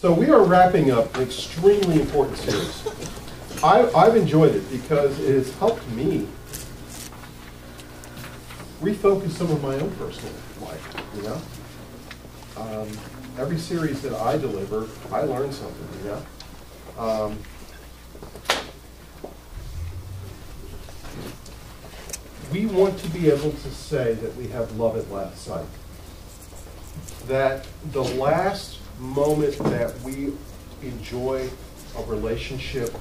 So we are wrapping up an extremely important series. I've enjoyed it because it has helped me refocus some of my own personal life, you know? Every series that I deliver, I learn something, you know? We want to be able to say that we have love at last sight. That the last moment that we enjoy a relationship,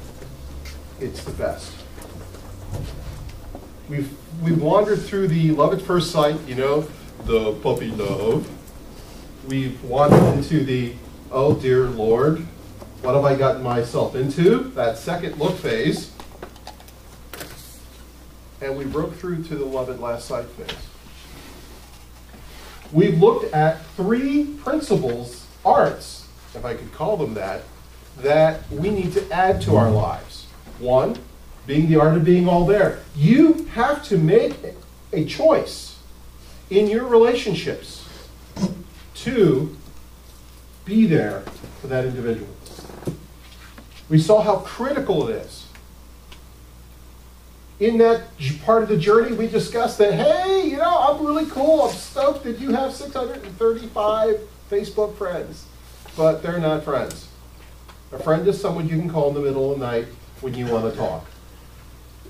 it's the best. We've wandered through the love at first sight, you know, the puppy love. We've wandered into the, oh dear Lord, what have I gotten myself into? That second look phase. And we broke through to the love at last sight phase. We've looked at three principles, arts, if I could call them that we need to add to our lives. One, being the art of being all there. You have to make a choice in your relationships to be there for that individual. We saw how critical it is. In that part of the journey, we discussed that, hey, you know, I'm really cool. I'm stoked that you have 635 Facebook friends, but they're not friends. A friend is someone you can call in the middle of the night when you want to talk.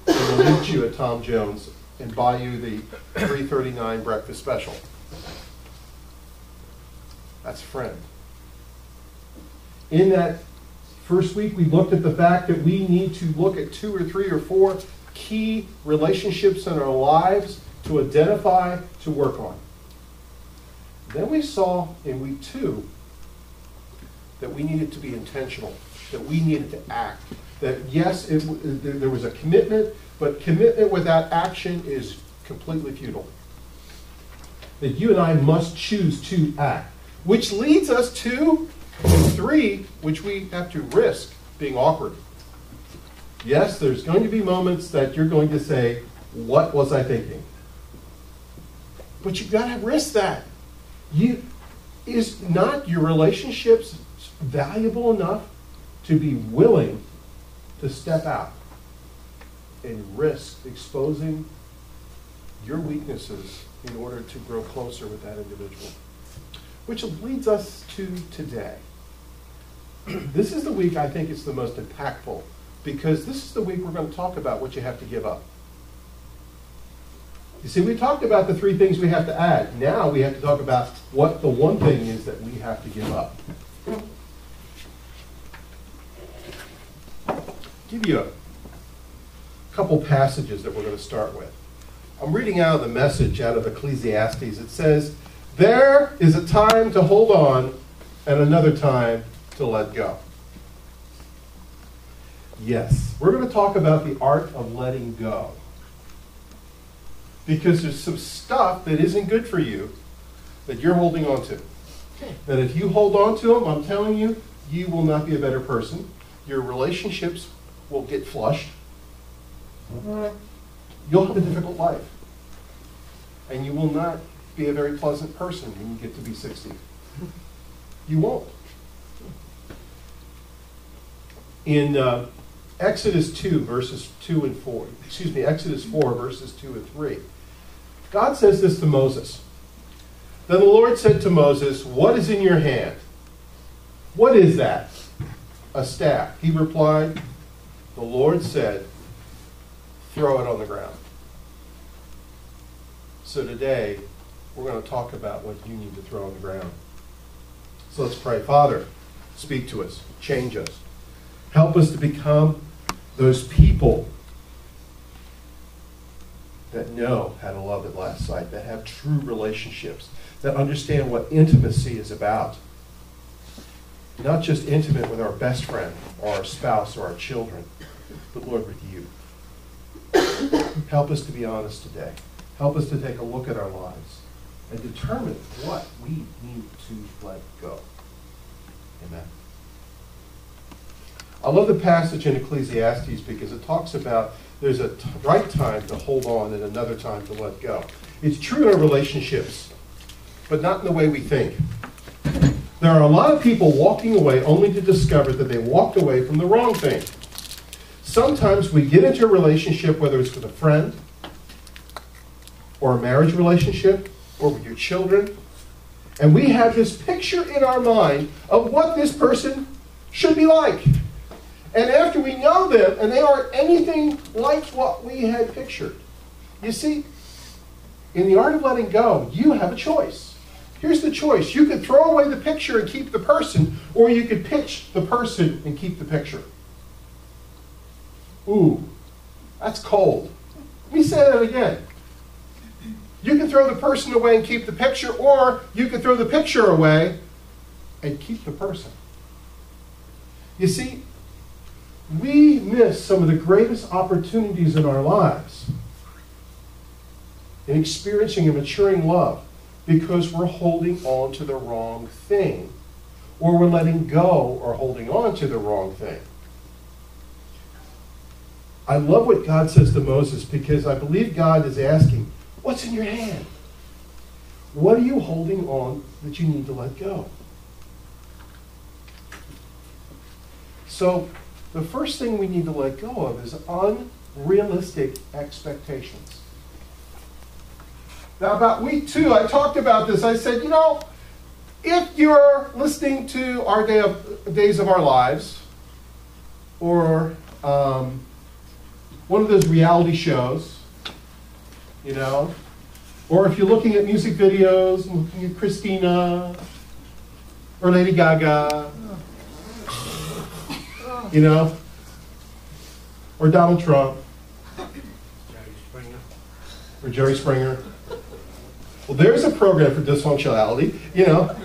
And will meet you at Tom Jones and buy you the $3.39 breakfast special. That's a friend. In that first week, we looked at the fact that we need to look at 2 or 3 or 4 key relationships in our lives to identify, to work on. Then we saw in week 2 that we needed to be intentional, that we needed to act, that yes, there was a commitment, but commitment without action is completely futile. That you and I must choose to act, which leads us to 3, which we have to risk being awkward. Yes, there's going to be moments that you're going to say, what was I thinking? But you've got to risk that. Is not your relationships valuable enough to be willing to step out and risk exposing your weaknesses in order to grow closer with that individual? Which leads us to today. This is the week I think it's the most impactful, because this is the week we're going to talk about what you have to give up. You see, we talked about the 3 things we have to add. Now we have to talk about what the one thing is that we have to give up. Give you a couple passages that we're going to start with. I'm reading out of the Message out of Ecclesiastes. It says, there is a time to hold on and another time to let go. Yes, we're going to talk about the art of letting go. Because there's some stuff that isn't good for you that you're holding on to. That if you hold on to them, I'm telling you, you will not be a better person. Your relationships will get flushed. You'll have a difficult life. And you will not be a very pleasant person when you get to be 60. You won't. In Exodus 2, verses 2 and 4, excuse me, Exodus 4, verses 2 and 3, God says this to Moses. Then the Lord said to Moses, what is in your hand? What is that? A staff. He replied, the Lord said, throw it on the ground. So today, we're going to talk about what you need to throw on the ground. So let's pray. Father, speak to us, change us. Help us to become those people that know how to love at last sight, that have true relationships, that understand what intimacy is about. Not just intimate with our best friend or our spouse or our children, but Lord, with you. Help us to be honest today. Help us to take a look at our lives and determine what we need to let go. Amen. I love the passage in Ecclesiastes because it talks about there's a right time to hold on and another time to let go. It's true in our relationships, but not in the way we think. There are a lot of people walking away only to discover that they walked away from the wrong thing. Sometimes we get into a relationship, whether it's with a friend, or a marriage relationship, or with your children, and we have this picture in our mind of what this person should be like. And after we know them, and they aren't anything like what we had pictured. You see, in the art of letting go, you have a choice. Here's the choice. You could throw away the picture and keep the person, or you could pitch the person and keep the picture. Ooh, that's cold. Let me say that again. You can throw the person away and keep the picture, or you can throw the picture away and keep the person. You see, we miss some of the greatest opportunities in our lives in experiencing and maturing love because we're holding on to the wrong thing, or we're letting go or holding on to the wrong thing. I love what God says to Moses because I believe God is asking, what's in your hand? What are you holding on that you need to let go? So, the first thing we need to let go of is unrealistic expectations. Now, about week 2, I talked about this. I said, you know, if you're listening to our Days of Our Lives, or one of those reality shows, you know, or if you're looking at music videos, and looking at Christina, or Lady Gaga, you know, or Donald Trump, or Jerry Springer. Well, there's a program for dysfunctionality, you know.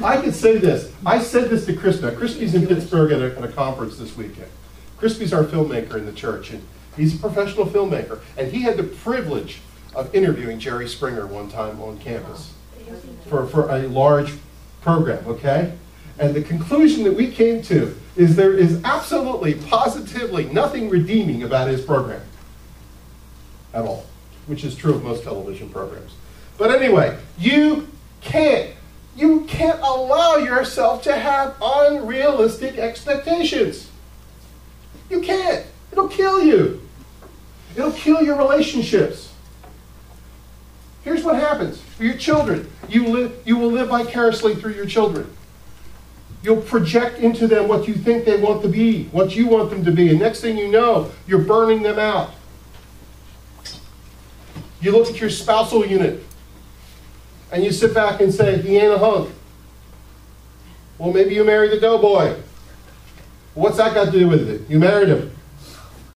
I could say this. I said this to Chris. Now, Crispy's in Pittsburgh at a conference this weekend. Crispy's our filmmaker in the church, and he's a professional filmmaker. And he had the privilege of interviewing Jerry Springer one time on campus for a large program, okay? And the conclusion that we came to is there is absolutely, positively nothing redeeming about his program at all, which is true of most television programs. But anyway, you can't allow yourself to have unrealistic expectations. You can't. It'll kill you. It'll kill your relationships. Here's what happens for your children. You will live vicariously through your children. You'll project into them what you think they want to be, what you want them to be, and next thing you know, you're burning them out. You look at your spousal unit, and you sit back and say, he ain't a hunk. Well, maybe you married the doughboy. What's that got to do with it? You married him.